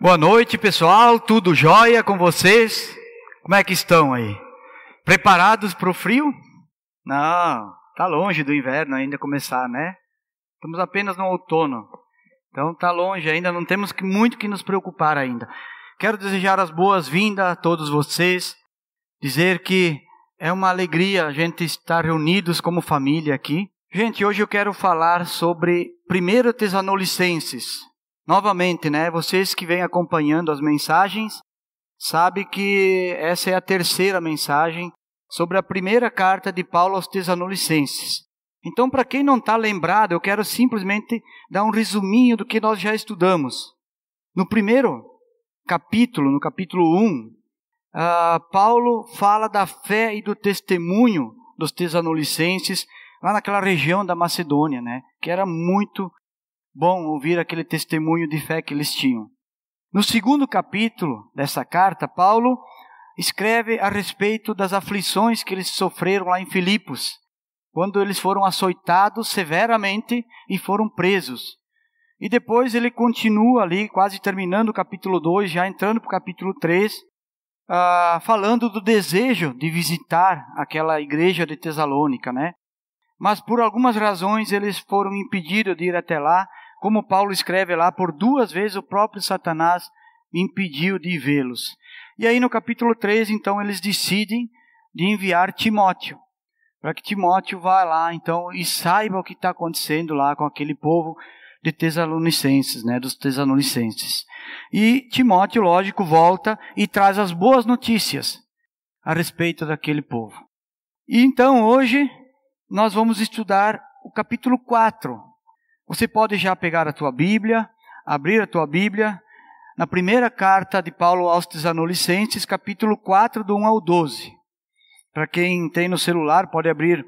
Boa noite, pessoal. Tudo jóia com vocês? Como é que estão aí? Preparados para o frio? Não, tá longe do inverno ainda começar, né? Estamos apenas no outono. Então tá longe ainda, não temos muito que nos preocupar ainda. Quero desejar as boas-vindas a todos vocês. Dizer que é uma alegria a gente estar reunidos como família aqui. Gente, hoje eu quero falar sobre 1 Tessalonicenses. Novamente, né? Vocês que vêm acompanhando as mensagens, sabem que essa é a terceira mensagem sobre a primeira carta de Paulo aos Tessalonicenses. Então, para quem não está lembrado, eu quero simplesmente dar um resuminho do que nós já estudamos. No primeiro capítulo, no capítulo 1, Paulo fala da fé e do testemunho dos Tessalonicenses lá naquela região da Macedônia, né? Que era muito bom ouvir aquele testemunho de fé que eles tinham. No segundo capítulo dessa carta, Paulo escreve a respeito das aflições que eles sofreram lá em Filipos, quando eles foram açoitados severamente e foram presos. E depois ele continua ali, quase terminando o capítulo 2, já entrando para o capítulo 3, falando do desejo de visitar aquela igreja de Tessalônica, né? Mas por algumas razões eles foram impedidos de ir até lá. Como Paulo escreve lá, por 2 vezes o próprio Satanás impediu de vê-los. E aí no capítulo 3, então, eles decidem de enviar Timóteo, para que Timóteo vá lá, então, e saiba o que está acontecendo lá com aquele povo de Tessalonicenses, né, dos Tessalonicenses. E Timóteo, lógico, volta e traz as boas notícias a respeito daquele povo. E então, hoje, nós vamos estudar o capítulo 4. Você pode já pegar a tua Bíblia, abrir a tua Bíblia, na primeira carta de Paulo aos Tessalonicenses, capítulo 4, do 1 ao 12. Para quem tem no celular, pode abrir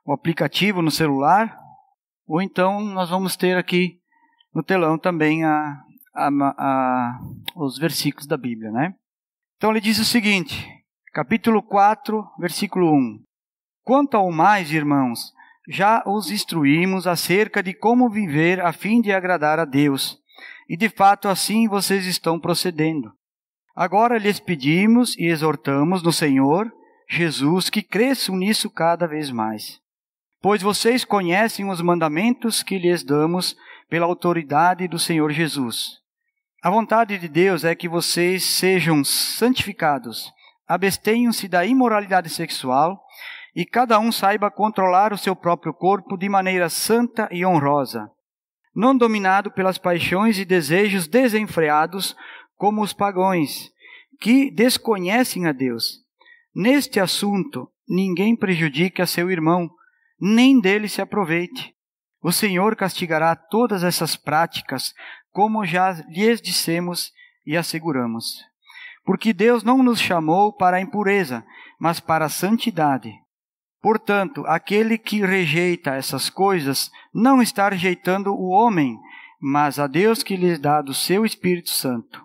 o aplicativo no celular, ou então nós vamos ter aqui no telão também os versículos da Bíblia, né? Então ele diz o seguinte, capítulo 4, versículo 1. Quanto ao mais, irmãos, já os instruímos acerca de como viver a fim de agradar a Deus. E de fato assim vocês estão procedendo. Agora lhes pedimos e exortamos no Senhor Jesus que cresçam nisso cada vez mais. Pois vocês conhecem os mandamentos que lhes damos pela autoridade do Senhor Jesus. A vontade de Deus é que vocês sejam santificados, abstenham-se da imoralidade sexual, e cada um saiba controlar o seu próprio corpo de maneira santa e honrosa, não dominado pelas paixões e desejos desenfreados como os pagãos, que desconhecem a Deus. Neste assunto, ninguém prejudique a seu irmão, nem dele se aproveite. O Senhor castigará todas essas práticas, como já lhes dissemos e asseguramos. Porque Deus não nos chamou para a impureza, mas para a santidade. Portanto, aquele que rejeita essas coisas não está rejeitando o homem, mas a Deus que lhes dá do seu Espírito Santo.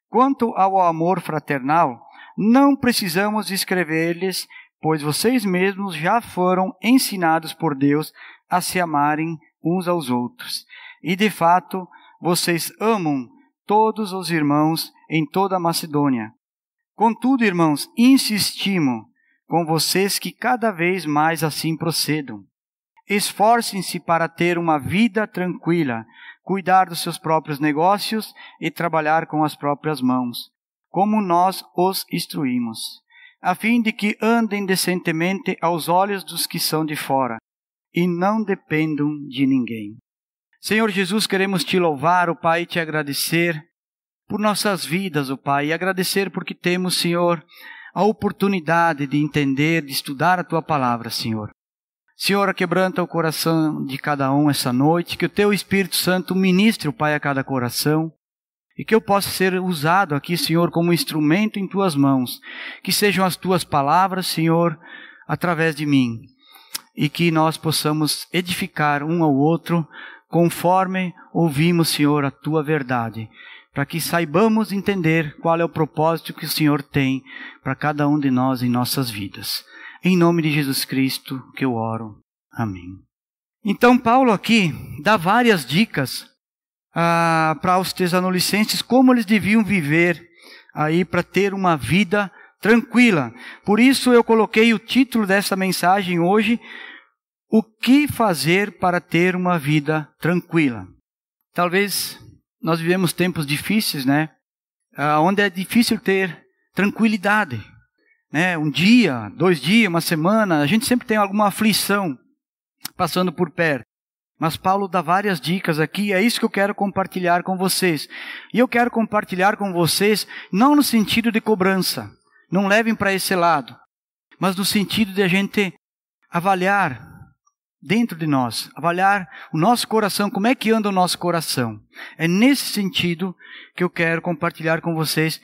Quanto ao amor fraternal, não precisamos escrever-lhes, pois vocês mesmos já foram ensinados por Deus a se amarem uns aos outros. E de fato, vocês amam todos os irmãos em toda a Macedônia. Contudo, irmãos, insistimos com vocês que cada vez mais assim procedam. Esforcem-se para ter uma vida tranquila, cuidar dos seus próprios negócios e trabalhar com as próprias mãos, como nós os instruímos, a fim de que andem decentemente aos olhos dos que são de fora, e não dependam de ninguém. Senhor Jesus, queremos te louvar, ó Pai, e te agradecer por nossas vidas, ó Pai, e agradecer porque temos, Senhor, a oportunidade de entender, de estudar a Tua Palavra, Senhor. Senhor, quebranta o coração de cada um essa noite, que o Teu Espírito Santo ministre, ó Pai, a cada coração, e que eu possa ser usado aqui, Senhor, como instrumento em Tuas mãos, que sejam as Tuas palavras, Senhor, através de mim, e que nós possamos edificar um ao outro, conforme ouvimos, Senhor, a Tua verdade, para que saibamos entender qual é o propósito que o Senhor tem para cada um de nós em nossas vidas. Em nome de Jesus Cristo que eu oro. Amém. Então Paulo aqui dá várias dicas para os Tessalonicenses como eles deviam viver aí para ter uma vida tranquila. Por isso eu coloquei o título dessa mensagem hoje: o que fazer para ter uma vida tranquila? Talvez nós vivemos tempos difíceis, né? Onde é difícil ter tranquilidade, né? Um dia, 2 dias, uma semana, a gente sempre tem alguma aflição passando por perto. Mas Paulo dá várias dicas aqui, é isso que eu quero compartilhar com vocês. E eu quero compartilhar com vocês, não no sentido de cobrança, não levem para esse lado, mas no sentido de a gente avaliar dentro de nós, avaliar o nosso coração, como é que anda o nosso coração. É nesse sentido que eu quero compartilhar com vocês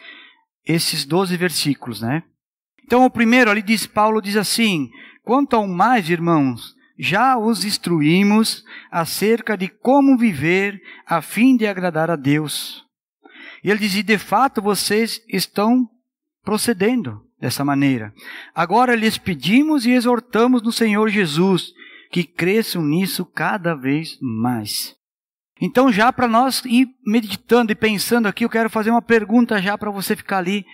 esses 12 versículos, né? Então o primeiro ali Paulo diz assim: quanto ao mais, irmãos, já os instruímos acerca de como viver a fim de agradar a Deus. E ele diz: e de fato vocês estão procedendo dessa maneira. Agora lhes pedimos e exortamos no Senhor Jesus que cresçam nisso cada vez mais. Então, já para nós ir meditando e pensando aqui, eu quero fazer uma pergunta já para você ficar ali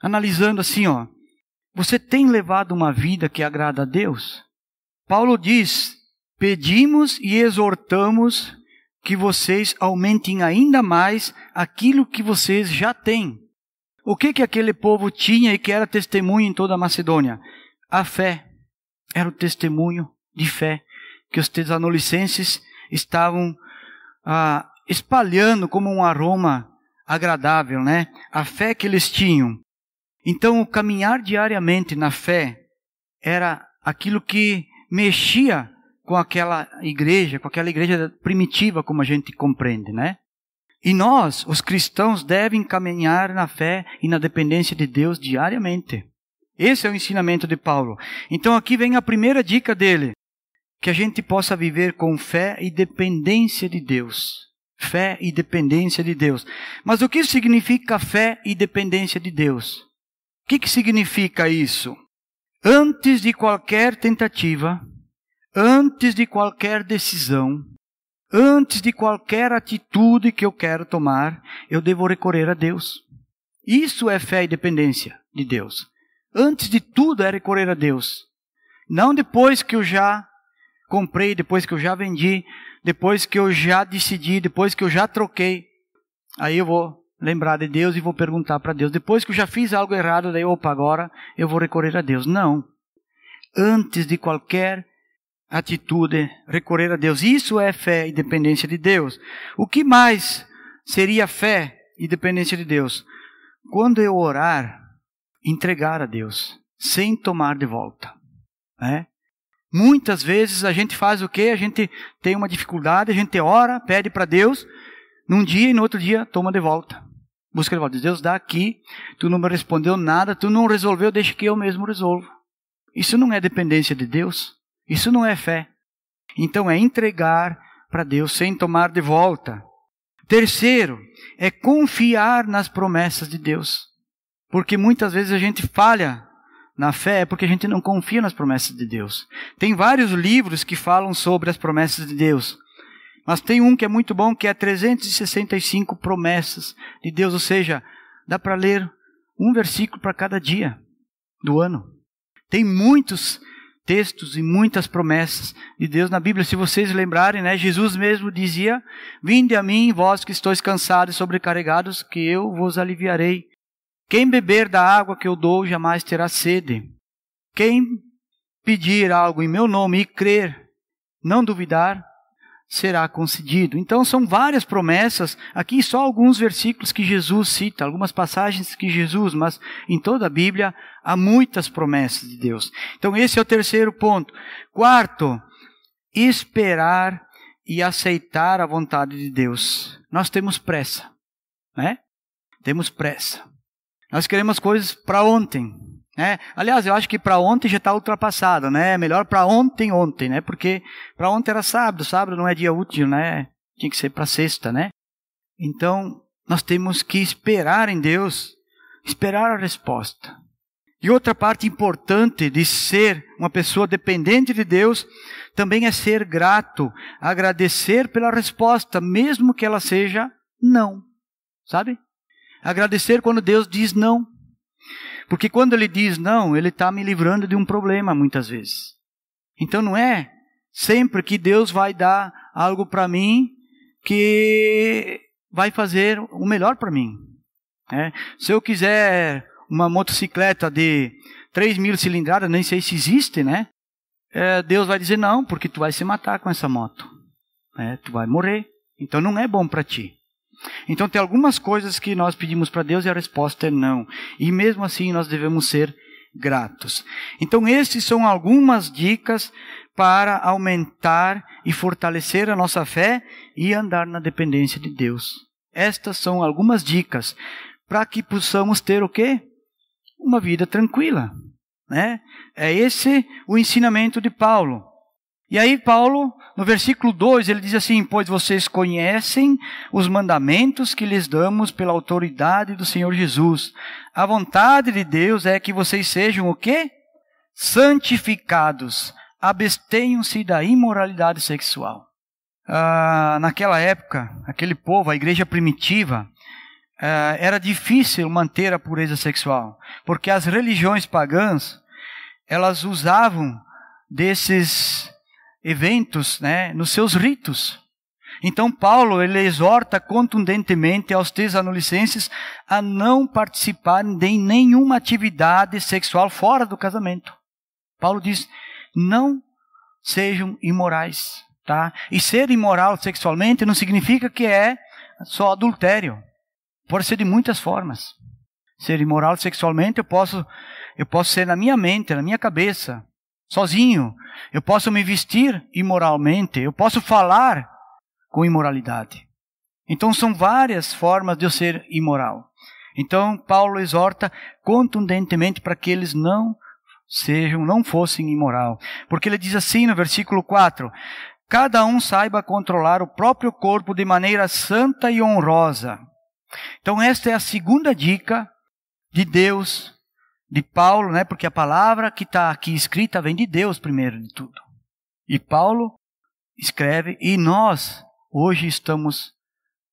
analisando assim, ó. Você tem levado uma vida que agrada a Deus? Paulo diz: pedimos e exortamos que vocês aumentem ainda mais aquilo que vocês já têm. O que aquele povo tinha e que era testemunho em toda a Macedônia? A fé. Era o testemunho de fé que os Tessalonicenses estavam espalhando como um aroma agradável, né? A fé que eles tinham. Então, o caminhar diariamente na fé era aquilo que mexia com aquela igreja primitiva, como a gente compreende, né? E nós, os cristãos, devem caminhar na fé e na dependência de Deus diariamente. Esse é o ensinamento de Paulo. Então aqui vem a primeira dica dele: que a gente possa viver com fé e dependência de Deus. Fé e dependência de Deus. Mas o que significa fé e dependência de Deus? O que significa isso? Antes de qualquer tentativa, antes de qualquer decisão, antes de qualquer atitude que eu quero tomar, eu devo recorrer a Deus. Isso é fé e dependência de Deus. Antes de tudo é recorrer a Deus. Não depois que eu já comprei, depois que eu já vendi, depois que eu já decidi, depois que eu já troquei. Aí eu vou lembrar de Deus e vou perguntar para Deus. Depois que eu já fiz algo errado, daí agora eu vou recorrer a Deus. Não. Antes de qualquer atitude, recorrer a Deus. Isso é fé e dependência de Deus. O que mais seria fé e dependência de Deus? Quando eu orar, entregar a Deus, sem tomar de volta, né? Muitas vezes a gente faz o quê? A gente tem uma dificuldade, a gente ora, pede para Deus, num dia e no outro dia toma de volta. Busca de volta. Diz: Deus, dá aqui, tu não me respondeu nada, tu não resolveu, deixa que eu mesmo resolvo. Isso não é dependência de Deus, isso não é fé. Então é entregar para Deus sem tomar de volta. Terceiro, é confiar nas promessas de Deus. Porque muitas vezes a gente falha na fé porque a gente não confia nas promessas de Deus. Tem vários livros que falam sobre as promessas de Deus. Mas tem um que é muito bom, que é 365 promessas de Deus. Ou seja, dá para ler um versículo para cada dia do ano. Tem muitos textos e muitas promessas de Deus na Bíblia. Se vocês lembrarem, né, Jesus mesmo dizia: vinde a mim, vós que estáis cansados e sobrecarregados, que eu vos aliviarei. Quem beber da água que eu dou jamais terá sede. Quem pedir algo em meu nome e crer, não duvidar, será concedido. Então são várias promessas, aqui só alguns versículos que Jesus cita, algumas passagens que Jesus, mas em toda a Bíblia há muitas promessas de Deus. Então esse é o terceiro ponto. Quarto, esperar e aceitar a vontade de Deus. Nós temos pressa, né? Temos pressa. Nós queremos coisas para ontem, né? Aliás, eu acho que para ontem já está ultrapassado, né? É melhor para ontem, né? Porque para ontem era sábado, sábado não é dia útil, né? Tinha que ser para sexta, né? Então, nós temos que esperar em Deus, esperar a resposta. E outra parte importante de ser uma pessoa dependente de Deus também é ser grato, agradecer pela resposta, mesmo que ela seja não, sabe? Agradecer quando Deus diz não. Porque quando Ele diz não, Ele está me livrando de um problema muitas vezes. Então não é sempre que Deus vai dar algo para mim que vai fazer o melhor para mim. Se eu quiser uma motocicleta de 3.000 cilindradas, nem sei se existe, né? Deus vai dizer não, porque tu vai se matar com essa moto. Tu vai morrer. Então não é bom para ti. Então tem algumas coisas que nós pedimos para Deus e a resposta é não. E mesmo assim nós devemos ser gratos. Então esses são algumas dicas para aumentar e fortalecer a nossa fé e andar na dependência de Deus. Estas são algumas dicas para que possamos ter o quê? Uma vida tranquila, né? É esse o ensinamento de Paulo. E aí Paulo, no versículo 2, ele diz assim: pois vocês conhecem os mandamentos que lhes damos pela autoridade do Senhor Jesus. A vontade de Deus é que vocês sejam o quê? Santificados. Abstenham-se da imoralidade sexual. Naquela época, aquele povo, a igreja primitiva, era difícil manter a pureza sexual, porque as religiões pagãs, elas usavam desses eventos, né, nos seus ritos. Então Paulo, ele exorta contundentemente aos Tessalonicenses a não participarem de nenhuma atividade sexual fora do casamento. Paulo diz, não sejam imorais, tá? E ser imoral sexualmente não significa que é só adultério. Pode ser de muitas formas. Ser imoral sexualmente eu posso ser na minha mente, na minha cabeça, sozinho. Eu posso me vestir imoralmente. Eu posso falar com imoralidade. Então são várias formas de eu ser imoral. Então Paulo exorta contundentemente para que eles não fossem imoral. Porque ele diz assim no versículo 4: cada um saiba controlar o próprio corpo de maneira santa e honrosa. Então esta é a segunda dica de Deus, de Paulo, né? Porque a palavra que está aqui escrita vem de Deus primeiro de tudo. E Paulo escreve e nós hoje estamos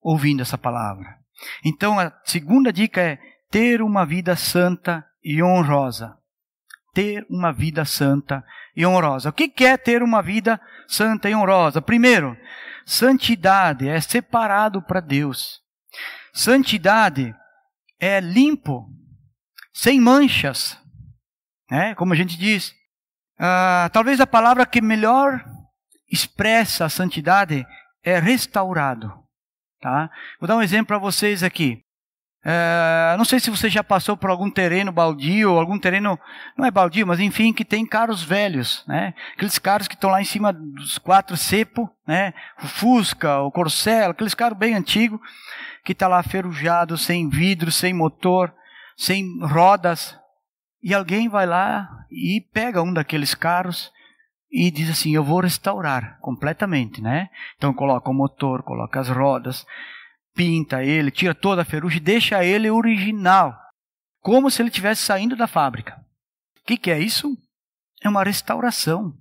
ouvindo essa palavra. Então a segunda dica é ter uma vida santa e honrosa. Ter uma vida santa e honrosa. O que é ter uma vida santa e honrosa? Primeiro, santidade é separado para Deus. Santidade é limpo, sem manchas, né? Como a gente diz. Talvez a palavra que melhor expressa a santidade é restaurado. Tá? Vou dar um exemplo para vocês aqui. Não sei se você já passou por algum terreno baldio, ou algum terreno, não é baldio, mas enfim, que tem carros velhos, né? Aqueles carros que estão lá em cima dos 4 cepos, né? O Fusca, o Corcel, aqueles carros bem antigos, que está lá ferrujado, sem vidro, sem motor, sem rodas. E alguém vai lá e pega um daqueles carros e diz assim, eu vou restaurar completamente, né? Então coloca o motor, coloca as rodas, pinta ele, tira toda a ferrugem e deixa ele original, como se ele estivesse saindo da fábrica. O que é isso? É uma restauração.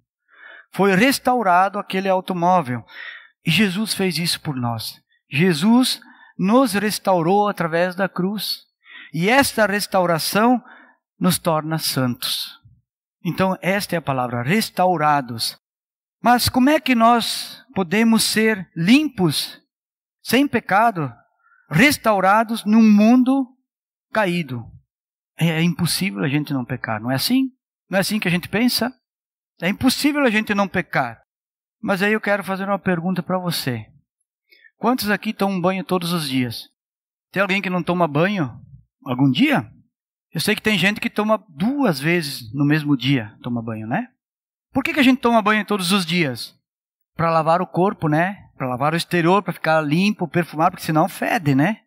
Foi restaurado aquele automóvel. E Jesus fez isso por nós. Jesus nos restaurou através da cruz. E esta restauração nos torna santos. Então esta é a palavra, restaurados. Mas como é que nós podemos ser limpos, sem pecado, restaurados num mundo caído? É impossível a gente não pecar, não é assim? Não é assim que a gente pensa? É impossível a gente não pecar. Mas aí eu quero fazer uma pergunta para você. Quantos aqui tomam banho todos os dias? Tem alguém que não toma banho algum dia? Eu sei que tem gente que toma 2 vezes no mesmo dia, toma banho, né? Por que a gente toma banho todos os dias? Para lavar o corpo, né? Para lavar o exterior, para ficar limpo, perfumado, porque senão fede, né?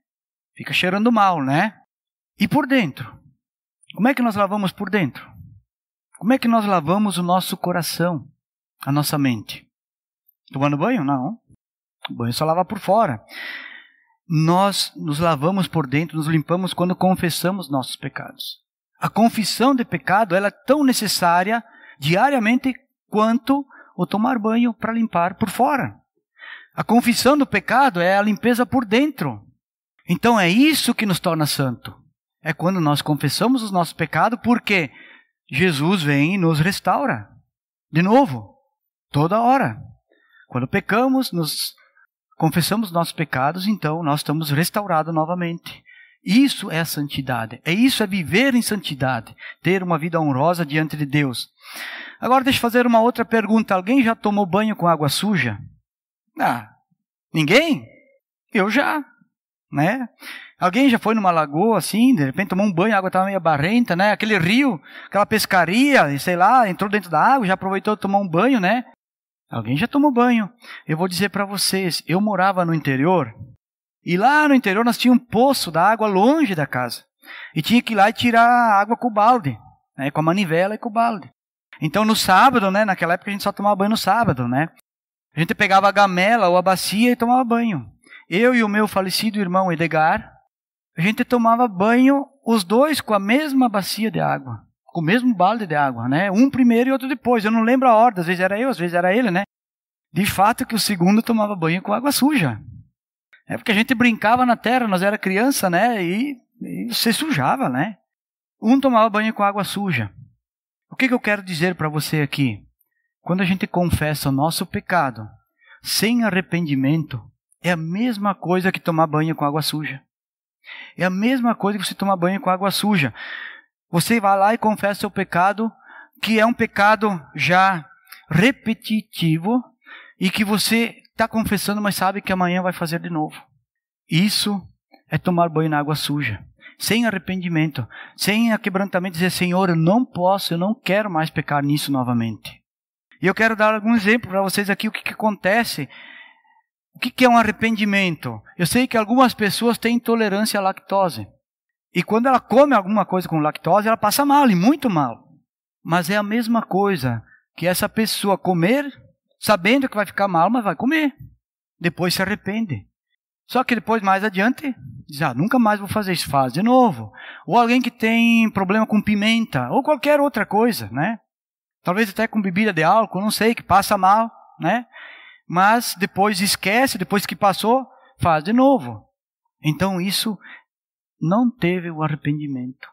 Fica cheirando mal, né? E por dentro? Como é que nós lavamos por dentro? Como é que nós lavamos o nosso coração, a nossa mente? Tomando banho? Não. O banho só lava por fora. Nós nos lavamos por dentro, nos limpamos quando confessamos nossos pecados. A confissão de pecado ela é tão necessária diariamente quanto o tomar banho para limpar por fora. A confissão do pecado é a limpeza por dentro. Então é isso que nos torna santo. É quando nós confessamos os nossos pecados, porque Jesus vem e nos restaura. De novo, toda hora. Quando pecamos, nos confessamos nossos pecados, então nós estamos restaurados novamente. Isso é a santidade. Isso é viver em santidade. Ter uma vida honrosa diante de Deus. Agora deixa eu fazer uma outra pergunta. Alguém já tomou banho com água suja? Ninguém? Eu já. Né? Alguém já foi numa lagoa assim, de repente tomou um banho, a água estava meio barrenta, né? Aquele rio, aquela pescaria, sei lá, entrou dentro da água, já aproveitou de tomar um banho, né? Alguém já tomou banho. Eu vou dizer para vocês, eu morava no interior, e lá no interior nós tínhamos um poço da água longe da casa. E tinha que ir lá e tirar a água com o balde, né? Com a manivela e com o balde. Então no sábado, né? Naquela época a gente só tomava banho no sábado, né? A gente pegava a gamela ou a bacia e tomava banho. Eu e o meu falecido irmão Edgar, a gente tomava banho, os dois com a mesma bacia de água, com o mesmo balde de água, né? Um primeiro e outro depois. Eu não lembro a ordem, às vezes era eu, às vezes era ele, né? De fato que o segundo tomava banho com água suja. É porque a gente brincava na terra, nós era criança, né? E se sujava, né? Um tomava banho com água suja. O que eu quero dizer para você aqui? Quando a gente confessa o nosso pecado sem arrependimento, é a mesma coisa que tomar banho com água suja. É a mesma coisa que você tomar banho com água suja. Você vai lá e confessa seu pecado, que é um pecado já repetitivo, e que você está confessando, mas sabe que amanhã vai fazer de novo. Isso é tomar banho na água suja. Sem arrependimento, sem aquebrantamento, dizer, Senhor, eu não posso, eu não quero mais pecar nisso novamente. E eu quero dar algum exemplo para vocês aqui, o que acontece. O que é um arrependimento? Eu sei que algumas pessoas têm intolerância à lactose. E quando ela come alguma coisa com lactose, ela passa mal, e muito mal. Mas é a mesma coisa que essa pessoa comer, sabendo que vai ficar mal, mas vai comer. Depois se arrepende. Só que depois, mais adiante, diz, nunca mais vou fazer isso, faz de novo. Ou alguém que tem problema com pimenta, ou qualquer outra coisa, né? Talvez até com bebida de álcool, não sei, que passa mal, né? Mas depois esquece, depois que passou, faz de novo. Então isso não teve o arrependimento.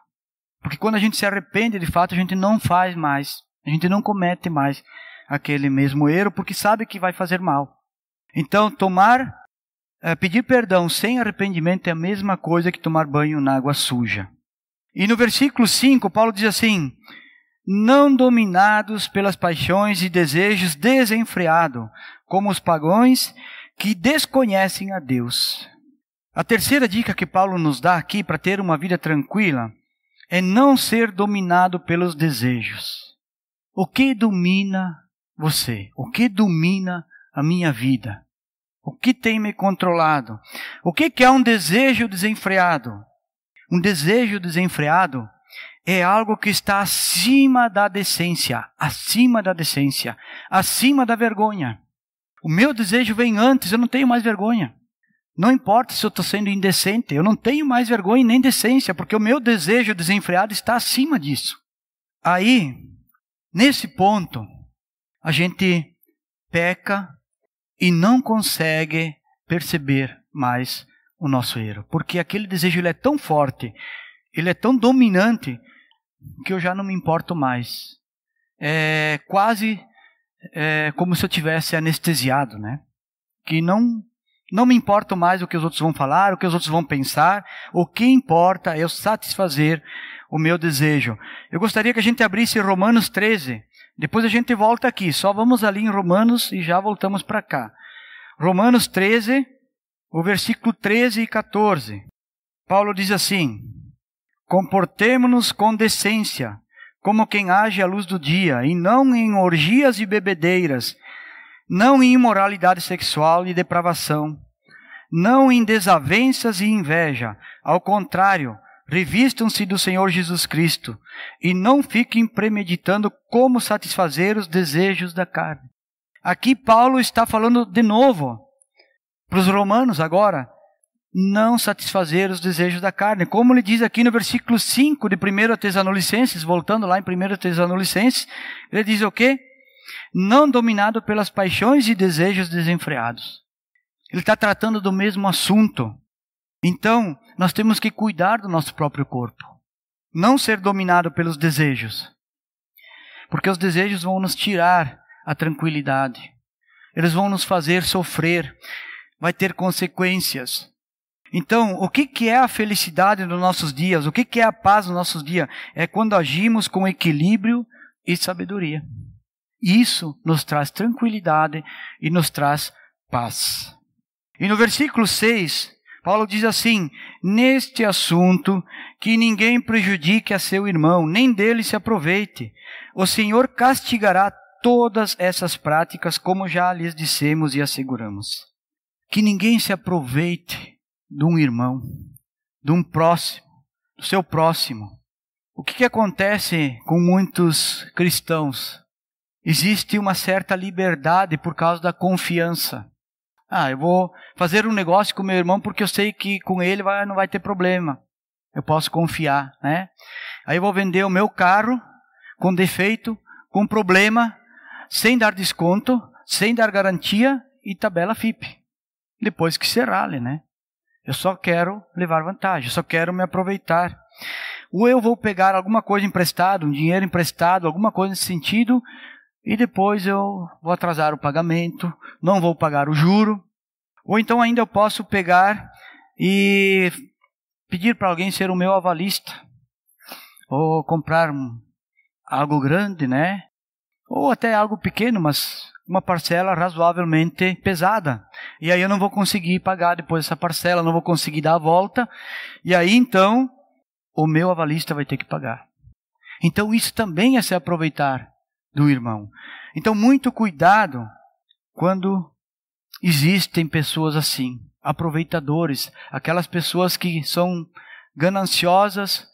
Porque quando a gente se arrepende, de fato, a gente não faz mais. A gente não comete mais aquele mesmo erro, porque sabe que vai fazer mal. Então, pedir perdão sem arrependimento é a mesma coisa que tomar banho na água suja. E no versículo 5, Paulo diz assim, não dominados pelas paixões e desejos desenfreados, como os pagãos que desconhecem a Deus. A terceira dica que Paulo nos dá aqui para ter uma vida tranquila é não ser dominado pelos desejos. O que domina você? O que domina a minha vida? O que tem me controlado? O que é um desejo desenfreado? Um desejo desenfreado é algo que está acima da decência, acima da decência, acima da vergonha. O meu desejo vem antes, eu não tenho mais vergonha. Não importa se eu estou sendo indecente, eu não tenho mais vergonha nem decência, porque o meu desejo desenfreado está acima disso. Aí, nesse ponto, a gente peca e não consegue perceber mais o nosso erro. Porque aquele desejo ele é tão forte, ele é tão dominante, que eu já não me importo mais. É quase como se eu tivesse anestesiado, né? Que não me importo mais o que os outros vão falar, o que os outros vão pensar. O que importa é eu satisfazer o meu desejo. Eu gostaria que a gente abrisse Romanos 13. Depois a gente volta aqui. Só vamos ali em Romanos e já voltamos para cá. Romanos 13, o versículo 13 e 14. Paulo diz assim, comportemo-nos com decência, como quem age à luz do dia, e não em orgias e bebedeiras, não em imoralidade sexual e depravação, não em desavenças e inveja. Ao contrário, revistam-se do Senhor Jesus Cristo, e não fiquem premeditando como satisfazer os desejos da carne. Aqui Paulo está falando de novo para os romanos agora. não satisfazer os desejos da carne. Como ele diz aqui no versículo 5 de 1 Tessalonicenses, voltando lá em 1 Tessalonicenses, ele diz o quê? Não dominado pelas paixões e desejos desenfreados. Ele está tratando do mesmo assunto. Então, nós temos que cuidar do nosso próprio corpo. Não ser dominado pelos desejos. Porque os desejos vão nos tirar a tranquilidade. Eles vão nos fazer sofrer. Vai ter consequências. Então, o que é a felicidade nos nossos dias? O que é a paz nos nossos dias? É quando agimos com equilíbrio e sabedoria. Isso nos traz tranquilidade e nos traz paz. E no versículo 6, Paulo diz assim: neste assunto, que ninguém prejudique a seu irmão, nem dele se aproveite. O Senhor castigará todas essas práticas, como já lhes dissemos e asseguramos. Que ninguém se aproveite de um irmão, de um próximo, do seu próximo. O que acontece com muitos cristãos? Existe uma certa liberdade por causa da confiança. Eu vou fazer um negócio com meu irmão porque eu sei que com ele não vai ter problema. Eu posso confiar, né? Aí eu vou vender o meu carro com defeito, com problema, sem dar desconto, sem dar garantia e tabela FIP. Depois que será, né? Eu só quero levar vantagem, eu só quero me aproveitar. Ou eu vou pegar alguma coisa emprestada, um dinheiro emprestado, alguma coisa nesse sentido, e depois eu vou atrasar o pagamento, não vou pagar o juro. Ou então ainda eu posso pegar e pedir para alguém ser o meu avalista. Ou comprar algo grande, né? Ou até algo pequeno, mas uma parcela razoavelmente pesada. E aí eu não vou conseguir pagar depois essa parcela, não vou conseguir dar a volta. E aí então o meu avalista vai ter que pagar. Então isso também é se aproveitar do irmão. Então muito cuidado quando existem pessoas assim, aproveitadores, aquelas pessoas que são gananciosas,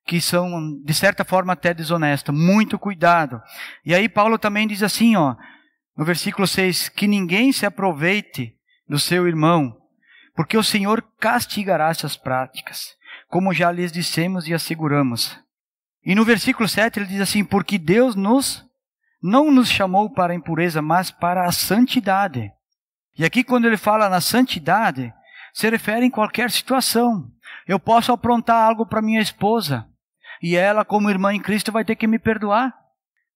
que são de certa forma até desonestas. Muito cuidado. E aí Paulo também diz assim, no versículo 6, que ninguém se aproveite do seu irmão, porque o Senhor castigará essas práticas, como já lhes dissemos e asseguramos. E no versículo 7 ele diz assim, porque Deus não nos chamou para a impureza, mas para a santidade. E aqui quando ele fala na santidade, se refere em qualquer situação. Eu posso aprontar algo para minha esposa, e ela, como irmã em Cristo, vai ter que me perdoar.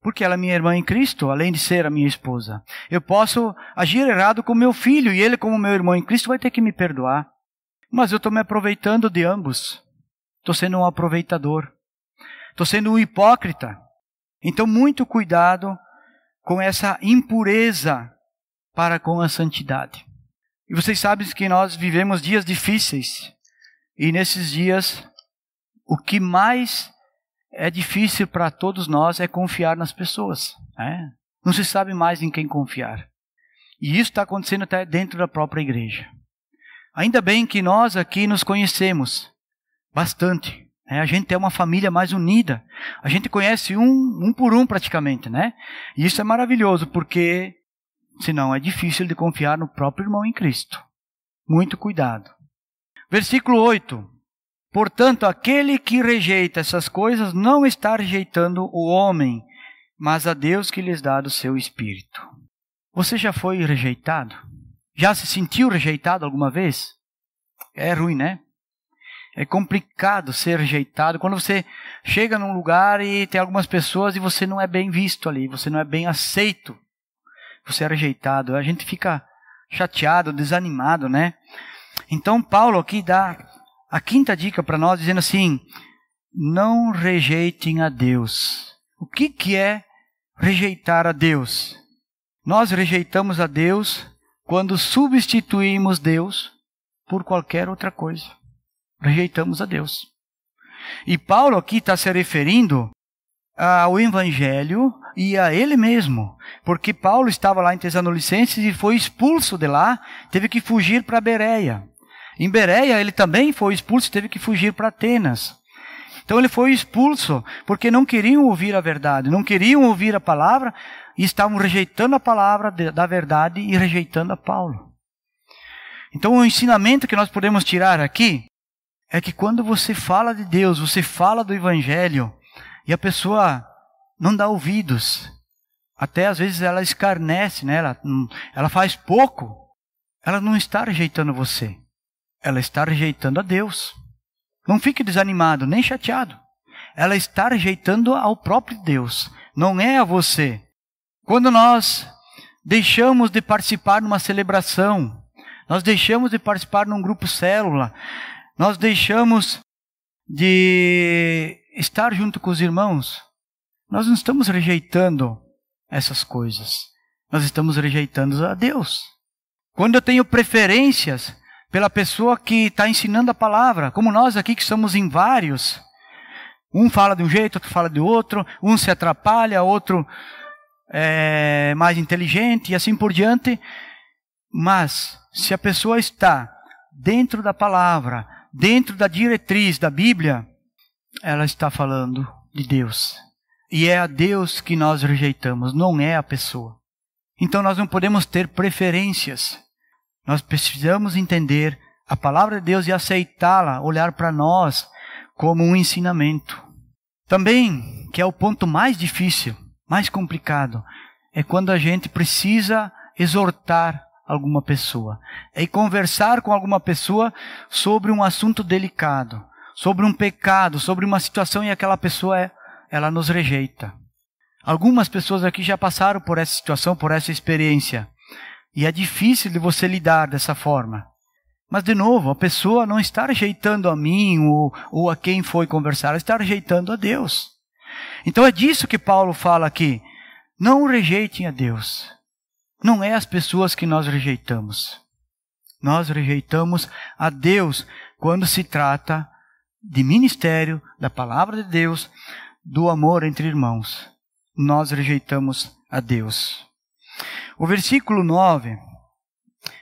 Porque ela é minha irmã em Cristo, além de ser a minha esposa. Eu posso agir errado com meu filho, e ele, como meu irmão em Cristo, vai ter que me perdoar. Mas eu estou me aproveitando de ambos. Estou sendo um aproveitador. Estou sendo um hipócrita. Então, muito cuidado com essa impureza para com a santidade. E vocês sabem que nós vivemos dias difíceis. E nesses dias, o que mais é difícil para todos nós é confiar nas pessoas. Não se sabe mais em quem confiar. E isso está acontecendo até dentro da própria igreja. Ainda bem que nós aqui nos conhecemos bastante. A gente é uma família mais unida. A gente conhece um por um praticamente, né? E isso é maravilhoso, porque senão é difícil de confiar no próprio irmão em Cristo. Muito cuidado. Versículo 8. Portanto, aquele que rejeita essas coisas não está rejeitando o homem, mas a Deus que lhes dá do seu Espírito. Você já foi rejeitado? Já se sentiu rejeitado alguma vez? É ruim, né? É complicado ser rejeitado. Quando você chega num lugar e tem algumas pessoas e você não é bem visto ali, você não é bem aceito, você é rejeitado. A gente fica chateado, desanimado, né? Então Paulo aqui dá a quinta dica para nós, dizendo assim, não rejeitem a Deus. O que é rejeitar a Deus? Nós rejeitamos a Deus quando substituímos Deus por qualquer outra coisa. Rejeitamos a Deus. E Paulo aqui está se referindo ao Evangelho e a ele mesmo. Porque Paulo estava lá em Tessalonicenses e foi expulso de lá, teve que fugir para Bereia. Em Bereia ele também foi expulso, teve que fugir para Atenas. Então ele foi expulso porque não queriam ouvir a verdade, não queriam ouvir a palavra e estavam rejeitando a palavra da verdade e rejeitando a Paulo. Então o ensinamento que nós podemos tirar aqui é que quando você fala de Deus, você fala do Evangelho, e a pessoa não dá ouvidos, até às vezes ela escarnece, né? Ela faz pouco, ela não está rejeitando você, ela está rejeitando a Deus. Não fique desanimado, nem chateado. Ela está rejeitando ao próprio Deus, não é a você. Quando nós deixamos de participar numa celebração, nós deixamos de participar num grupo célula, nós deixamos de estar junto com os irmãos, nós não estamos rejeitando essas coisas, nós estamos rejeitando a Deus. Quando eu tenho preferências pela pessoa que está ensinando a palavra, como nós aqui que somos em vários, um fala de um jeito, outro fala de outro, um se atrapalha, outro é mais inteligente e assim por diante. Mas se a pessoa está dentro da palavra, dentro da diretriz da Bíblia, ela está falando de Deus. E é a Deus que nós rejeitamos, não é a pessoa. Então nós não podemos ter preferências. Nós precisamos entender a palavra de Deus e aceitá-la, olhar para nós como um ensinamento. Também, que é o ponto mais difícil, mais complicado, é quando a gente precisa exortar alguma pessoa. É conversar com alguma pessoa sobre um assunto delicado, sobre um pecado, sobre uma situação e aquela pessoa, ela nos rejeita. Algumas pessoas aqui já passaram por essa situação, por essa experiência. E é difícil de você lidar dessa forma. Mas, de novo, a pessoa não está rejeitando a mim ou a quem foi conversar, ela está rejeitando a Deus. Então é disso que Paulo fala aqui. Não rejeitem a Deus. Não é as pessoas que nós rejeitamos. Nós rejeitamos a Deus quando se trata de ministério, da palavra de Deus, do amor entre irmãos. Nós rejeitamos a Deus. O versículo 9,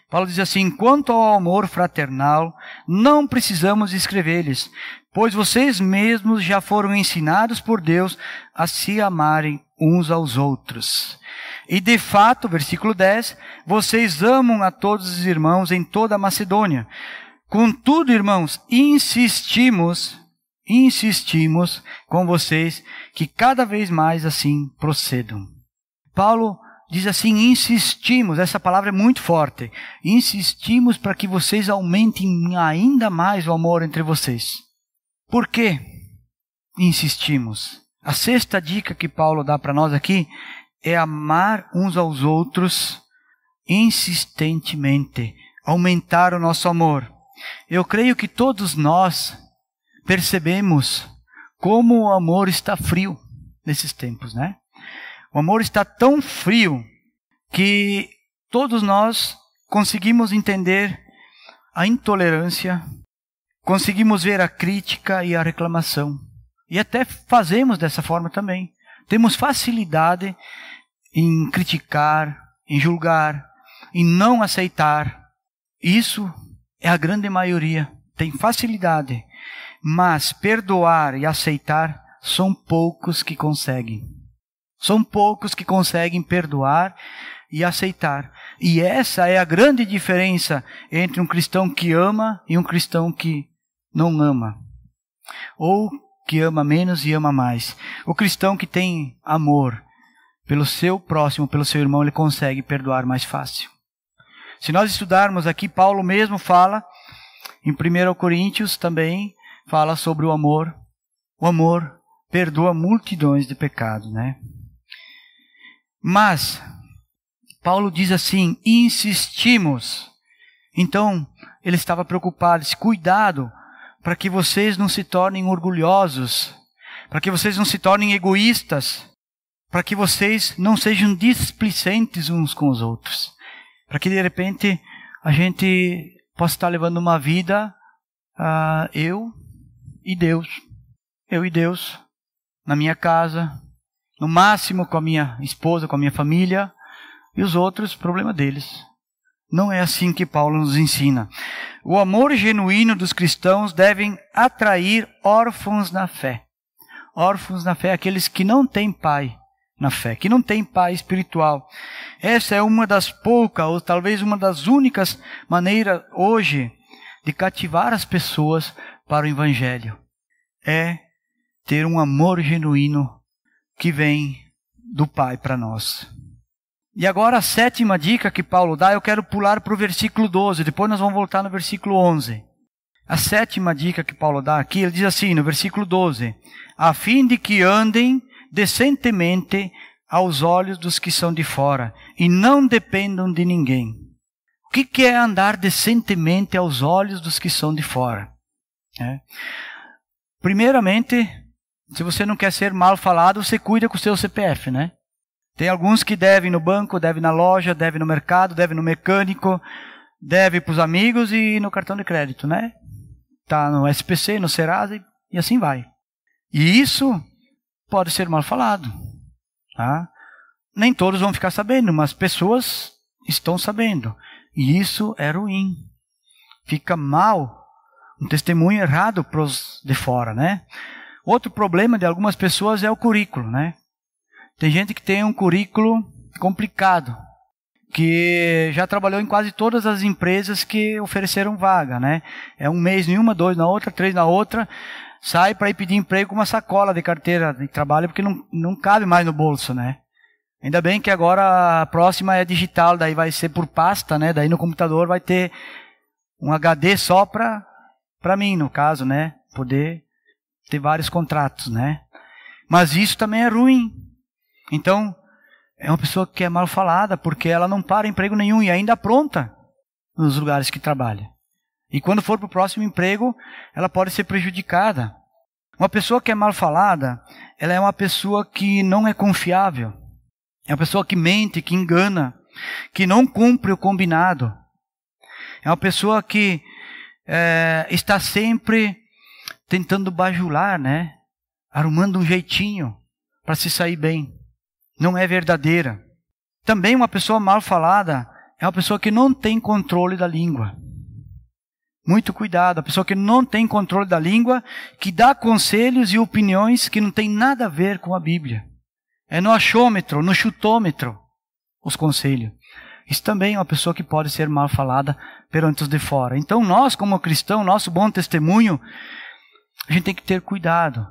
Paulo diz assim: quanto ao amor fraternal, não precisamos escrever-lhes, pois vocês mesmos já foram ensinados por Deus a se amarem uns aos outros. E de fato, versículo 10, vocês amam a todos os irmãos em toda a Macedônia. Contudo, irmãos, insistimos com vocês que cada vez mais assim procedam. Paulo diz assim, insistimos, essa palavra é muito forte. Insistimos para que vocês aumentem ainda mais o amor entre vocês. Por quê? Insistimos. A sexta dica que Paulo dá para nós aqui é amar uns aos outros insistentemente. Aumentar o nosso amor. Eu creio que todos nós percebemos como o amor está frio nesses tempos, né? O amor está tão frio que todos nós conseguimos entender a intolerância, conseguimos ver a crítica e a reclamação. E até fazemos dessa forma também. Temos facilidade em criticar, em julgar, em não aceitar. Isso é a grande maioria. Tem facilidade. Mas perdoar e aceitar são poucos que conseguem. São poucos que conseguem perdoar e aceitar. E essa é a grande diferença entre um cristão que ama e um cristão que não ama. Ou que ama menos e ama mais. O cristão que tem amor pelo seu próximo, pelo seu irmão, ele consegue perdoar mais fácil. Se nós estudarmos aqui, Paulo mesmo fala, em 1 Coríntios também, fala sobre o amor. O amor perdoa multidões de pecados, né? Mas, Paulo diz assim, insistimos. Então, ele estava preocupado, disse, cuidado, para que vocês não se tornem orgulhosos, para que vocês não se tornem egoístas, para que vocês não sejam displicentes uns com os outros, para que de repente a gente possa estar levando uma vida, eu e Deus, na minha casa, no máximo com a minha esposa, com a minha família, e os outros, problema deles. Não é assim que Paulo nos ensina. O amor genuíno dos cristãos devem atrair órfãos na fé. Órfãos na fé, aqueles que não têm pai, na fé, que não tem pai espiritual. Essa é uma das poucas, ou talvez uma das únicas maneiras hoje de cativar as pessoas para o Evangelho. É ter um amor genuíno que vem do Pai para nós. E agora a 7ª dica que Paulo dá, eu quero pular para o versículo 12, depois nós vamos voltar no versículo 11. A 7ª dica que Paulo dá aqui, ele diz assim, no versículo 12, a fim de que andem decentemente aos olhos dos que são de fora, e não dependam de ninguém. O que é andar decentemente aos olhos dos que são de fora? Primeiramente, se você não quer ser mal falado, você cuida com o seu CPF, né? Tem alguns que devem no banco, devem na loja, devem no mercado, devem no mecânico, devem para os amigos e no cartão de crédito, né? Tá no SPC, no Serasa e assim vai. E isso pode ser mal falado. Tá? Nem todos vão ficar sabendo, mas pessoas estão sabendo. E isso é ruim. Fica mal, um testemunho errado para os de fora, né? Outro problema de algumas pessoas é o currículo, né? Tem gente que tem um currículo complicado, que já trabalhou em quase todas as empresas que ofereceram vaga, né? É um mês em uma, 2 na outra, 3 na outra, sai para ir pedir emprego com uma sacola de carteira de trabalho, porque não cabe mais no bolso, né? Ainda bem que agora a próxima é digital, daí vai ser por pasta, né? Daí no computador vai ter um HD só para mim, no caso, né? Poder ter vários contratos, né? Mas isso também é ruim. Então, é uma pessoa que é mal falada, porque ela não para emprego nenhum e ainda apronta nos lugares que trabalha. E quando for para o próximo emprego, ela pode ser prejudicada. Uma pessoa que é mal falada, ela é uma pessoa que não é confiável. É uma pessoa que mente, que engana, que não cumpre o combinado. É uma pessoa que está sempre tentando bajular, né? Arrumando um jeitinho para se sair bem. Não é verdadeira. Também uma pessoa mal falada é uma pessoa que não tem controle da língua. Muito cuidado, a pessoa que não tem controle da língua, que dá conselhos e opiniões que não tem nada a ver com a Bíblia. É no achômetro, no chutômetro, os conselhos. Isso também é uma pessoa que pode ser mal falada perante os de fora. Então nós, como cristãos, nosso bom testemunho, a gente tem que ter cuidado,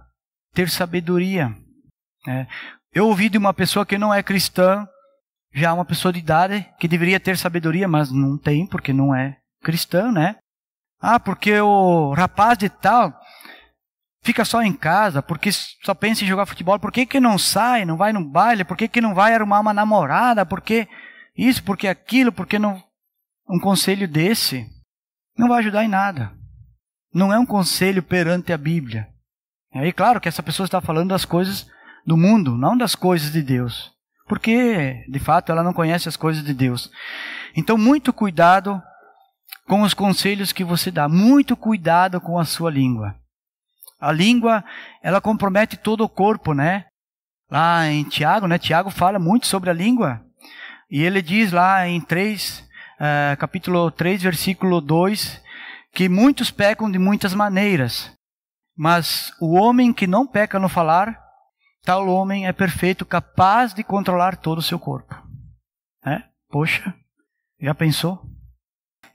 ter sabedoria. Eu ouvi de uma pessoa que não é cristã, já uma pessoa de idade, que deveria ter sabedoria, mas não tem, porque não é cristã, né? Ah, porque o rapaz de tal fica só em casa, porque só pensa em jogar futebol. Por que não sai, não vai no baile? Por que não vai arrumar uma namorada? Por que isso, por que aquilo? Por que não... Um conselho desse não vai ajudar em nada. Não é um conselho perante a Bíblia. E aí, claro que essa pessoa está falando das coisas do mundo, não das coisas de Deus. Porque, de fato, ela não conhece as coisas de Deus. Então, muito cuidado com os conselhos que você dá. Muito cuidado com a sua língua. A língua, ela compromete todo o corpo, né? Lá em Tiago, né? Tiago fala muito sobre a língua. E ele diz lá em capítulo 3, versículo 2, que muitos pecam de muitas maneiras. Mas o homem que não peca no falar, tal homem é perfeito, capaz de controlar todo o seu corpo. Poxa, já pensou?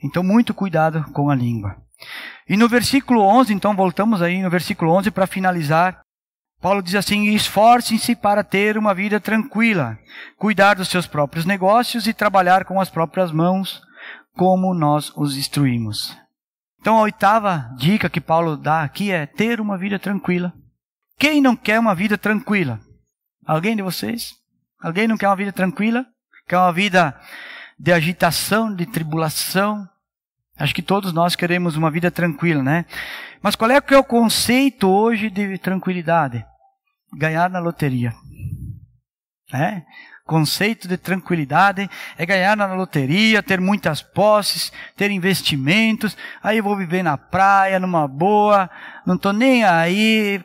Então, muito cuidado com a língua. E no versículo 11, então voltamos aí no versículo 11 para finalizar. Paulo diz assim: esforcem-se para ter uma vida tranquila, cuidar dos seus próprios negócios e trabalhar com as próprias mãos, como nós os instruímos. Então, a 8ª dica que Paulo dá aqui é ter uma vida tranquila. Quem não quer uma vida tranquila? Alguém de vocês? Alguém não quer uma vida tranquila? Quer uma vida de agitação, de tribulação? Acho que todos nós queremos uma vida tranquila, né? Mas qual é que é o conceito hoje de tranquilidade? Ganhar na loteria. Conceito de tranquilidade é ganhar na loteria, ter muitas posses, ter investimentos. Aí eu vou viver na praia, numa boa, não estou nem aí,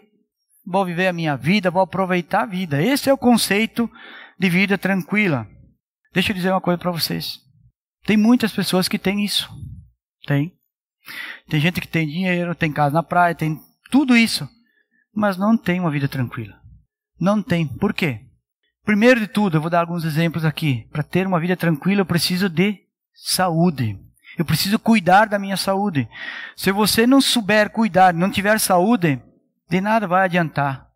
vou viver a minha vida, vou aproveitar a vida. Esse é o conceito de vida tranquila. Deixa eu dizer uma coisa para vocês. Tem muitas pessoas que têm isso. Tem gente que tem dinheiro, tem casa na praia, tem tudo isso, mas não tem uma vida tranquila. Não tem. Por quê? Primeiro de tudo, eu vou dar alguns exemplos aqui. Para ter uma vida tranquila, eu preciso de saúde. Eu preciso cuidar da minha saúde. Se você não souber cuidar, não tiver saúde, de nada vai adiantar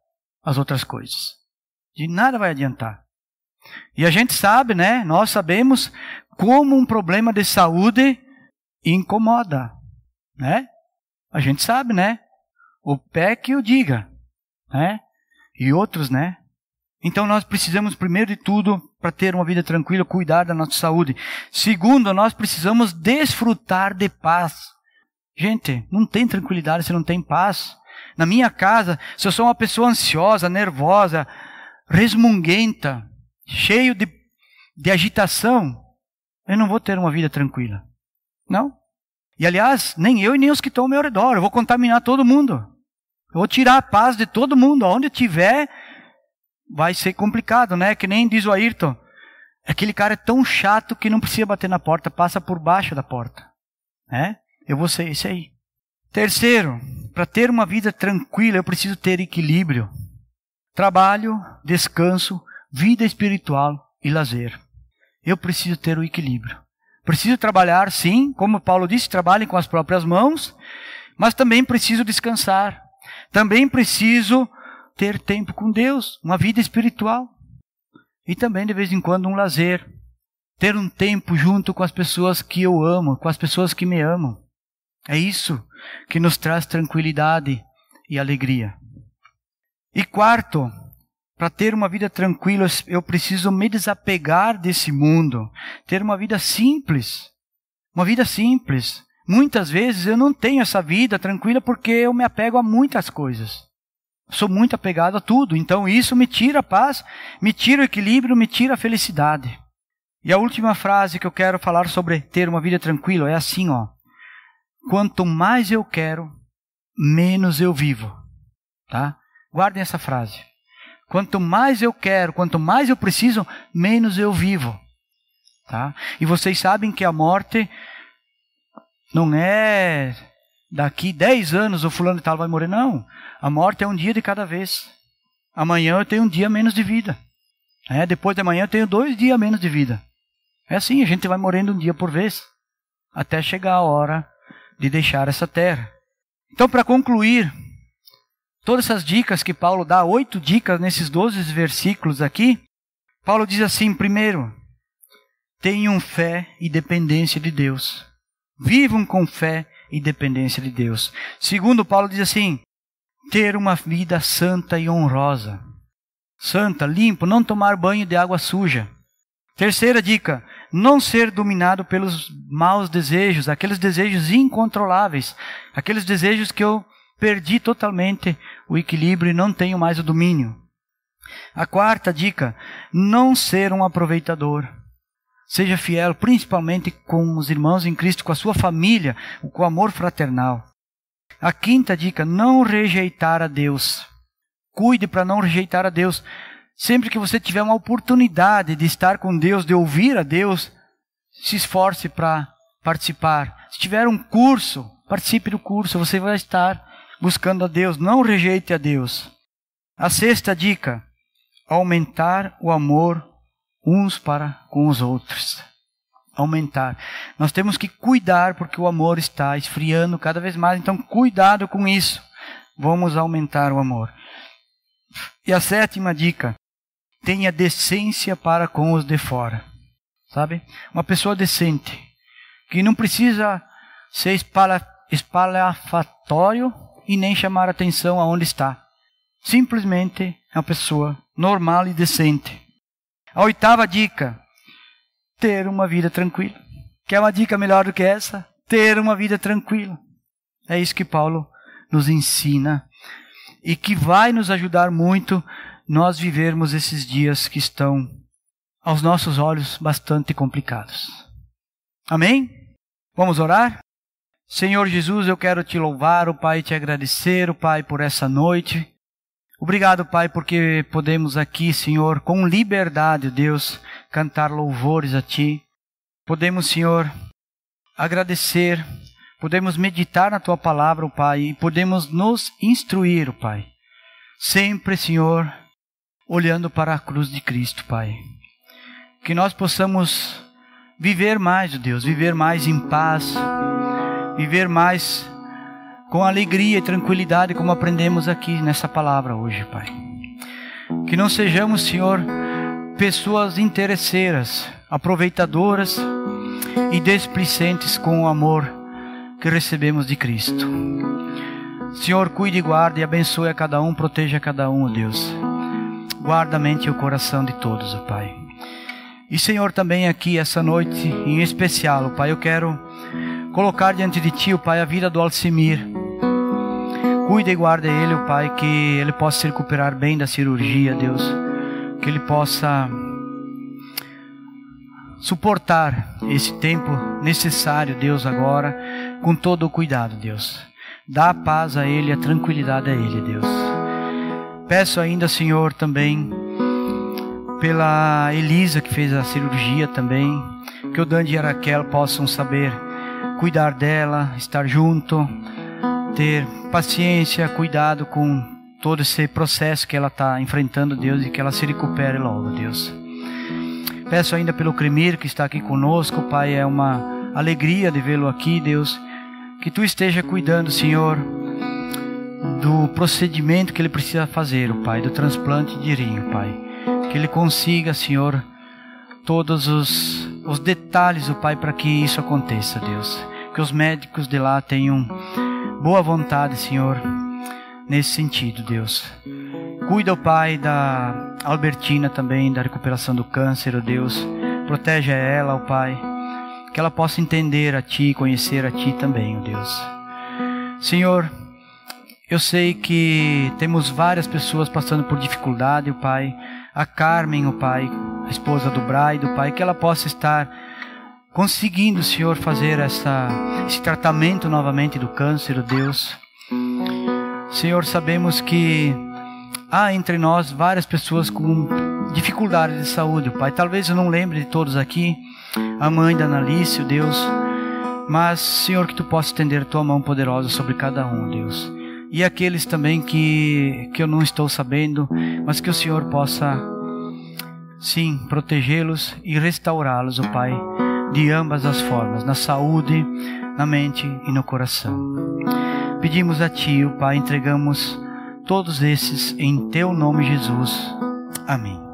as outras coisas. De nada vai adiantar. E a gente sabe, né? Nós sabemos como um problema de saúde incomoda, né? A gente sabe, né? O pé que o diga, né? E outros, né? Então nós precisamos, primeiro de tudo, para ter uma vida tranquila, cuidar da nossa saúde. Segundo, nós precisamos desfrutar de paz. Gente, não tem tranquilidade se não tem paz. Na minha casa, se eu sou uma pessoa ansiosa, nervosa, resmunguenta, cheio de agitação, eu não vou ter uma vida tranquila. Não? E aliás, nem eu e nem os que estão ao meu redor. Eu vou contaminar todo mundo. Eu vou tirar a paz de todo mundo. Onde eu estiver, vai ser complicado, né? Que nem diz o Ayrton. Aquele cara é tão chato que não precisa bater na porta, passa por baixo da porta. Né? Eu vou ser esse aí. Terceiro, para ter uma vida tranquila, eu preciso ter equilíbrio. Trabalho, descanso, vida espiritual e lazer. Eu preciso ter o equilíbrio. Preciso trabalhar, sim, como Paulo disse, trabalhem com as próprias mãos, mas também preciso descansar. Também preciso ter tempo com Deus, uma vida espiritual. E também, de vez em quando, um lazer. Ter um tempo junto com as pessoas que eu amo, com as pessoas que me amam. É isso que nos traz tranquilidade e alegria. E quarto, para ter uma vida tranquila, eu preciso me desapegar desse mundo. Ter uma vida simples. Uma vida simples. Muitas vezes eu não tenho essa vida tranquila porque eu me apego a muitas coisas. Sou muito apegado a tudo. Então isso me tira a paz, me tira o equilíbrio, me tira a felicidade. E a última frase que eu quero falar sobre ter uma vida tranquila é assim, ó. Quanto mais eu quero, menos eu vivo. Tá? Guardem essa frase. Quanto mais eu quero, quanto mais eu preciso, menos eu vivo. Tá? E vocês sabem que a morte não é daqui 10 anos o fulano de tal vai morrer. Não. A morte é um dia de cada vez. Amanhã eu tenho um dia menos de vida. Depois de amanhã eu tenho 2 dias menos de vida. É assim, a gente vai morrendo um dia por vez. Até chegar a hora de deixar essa terra. Então, para concluir, todas essas dicas que Paulo dá, 8 dicas nesses 12 versículos aqui, Paulo diz assim, primeiro, tenham fé e dependência de Deus. Vivam com fé e dependência de Deus. Segundo, Paulo diz assim, ter uma vida santa e honrosa. Santa, limpo, não tomar banho de água suja. Terceira dica, não ser dominado pelos maus desejos, aqueles desejos incontroláveis, aqueles desejos que eu perdi totalmente o equilíbrio e não tenho mais o domínio. A quarta dica, não ser um aproveitador. Seja fiel, principalmente com os irmãos em Cristo, com a sua família, com o amor fraternal. A quinta dica, não rejeitar a Deus. Cuide para não rejeitar a Deus. Sempre que você tiver uma oportunidade de estar com Deus, de ouvir a Deus, se esforce para participar. Se tiver um curso, participe do curso, você vai estar buscando a Deus, não rejeite a Deus. A sexta dica, aumentar o amor uns para com os outros. Aumentar. Nós temos que cuidar porque o amor está esfriando cada vez mais, então cuidado com isso. Vamos aumentar o amor. E a sétima dica, tenha decência para com os de fora. Sabe? Uma pessoa decente, que não precisa ser espalhafatório e nem chamar atenção aonde está. Simplesmente é uma pessoa normal e decente. A oitava dica, ter uma vida tranquila. Quer uma dica melhor do que essa? Ter uma vida tranquila. É isso que Paulo nos ensina e que vai nos ajudar muito nós vivermos esses dias que estão, aos nossos olhos, bastante complicados. Amém? Vamos orar? Senhor Jesus, eu quero te louvar, Pai, te agradecer, Pai, por essa noite. Obrigado, Pai, porque podemos aqui, Senhor, com liberdade, Deus, cantar louvores a Ti. Podemos, Senhor, agradecer, podemos meditar na Tua palavra, Pai, e podemos nos instruir, Pai. Sempre, Senhor, olhando para a cruz de Cristo, Pai. Que nós possamos viver mais, ó Deus, viver mais em paz, viver mais com alegria e tranquilidade, como aprendemos aqui nessa palavra hoje, Pai. Que não sejamos, Senhor, pessoas interesseiras, aproveitadoras e displicentes com o amor que recebemos de Cristo. Senhor, cuide, guarde e abençoe a cada um, proteja a cada um, ó Deus. Guarda a mente e o coração de todos, ó Pai. E Senhor, também aqui essa noite em especial, ó Pai, eu quero colocar diante de Ti, ó Pai, a vida do Alcimir. Cuida e guarda ele, ó Pai, que ele possa se recuperar bem da cirurgia, Deus. Que ele possa suportar esse tempo necessário, Deus, agora, com todo o cuidado, Deus. Dá a paz a ele, a tranquilidade a ele, Deus. Peço ainda, Senhor, também pela Elisa, que fez a cirurgia também, que o Dante e a Raquel possam saber cuidar dela, estar junto, ter paciência, cuidado com todo esse processo que ela está enfrentando, Deus, e que ela se recupere logo, Deus. Peço ainda pelo Cremir, que está aqui conosco, Pai, é uma alegria de vê-lo aqui, Deus, que Tu esteja cuidando, Senhor, do procedimento que ele precisa fazer, Pai, do transplante de rim, Pai, que ele consiga, Senhor, todos os detalhes, Pai, para que isso aconteça, Deus, que os médicos de lá tenham boa vontade, Senhor, nesse sentido, Deus. Cuida, Pai, da Albertina também, da recuperação do câncer, Deus. Protege ela, Pai, que ela possa entender a Ti, conhecer a Ti também, Deus. Senhor, eu sei que temos várias pessoas passando por dificuldade, Pai. A Carmen, Pai, a esposa do Braido, Pai, que ela possa estar conseguindo, Senhor, fazer esse tratamento novamente do câncer, Deus. Senhor, sabemos que há entre nós várias pessoas com dificuldades de saúde, Pai. Talvez eu não lembre de todos aqui, a mãe da Analice, Deus, mas, Senhor, que Tu possa estender Tua mão poderosa sobre cada um, Deus. E aqueles também que eu não estou sabendo, mas que o Senhor possa, sim, protegê-los e restaurá-los, Pai, de ambas as formas, na saúde, na mente e no coração. Pedimos a Ti, Pai, entregamos todos esses em Teu nome, Jesus. Amém.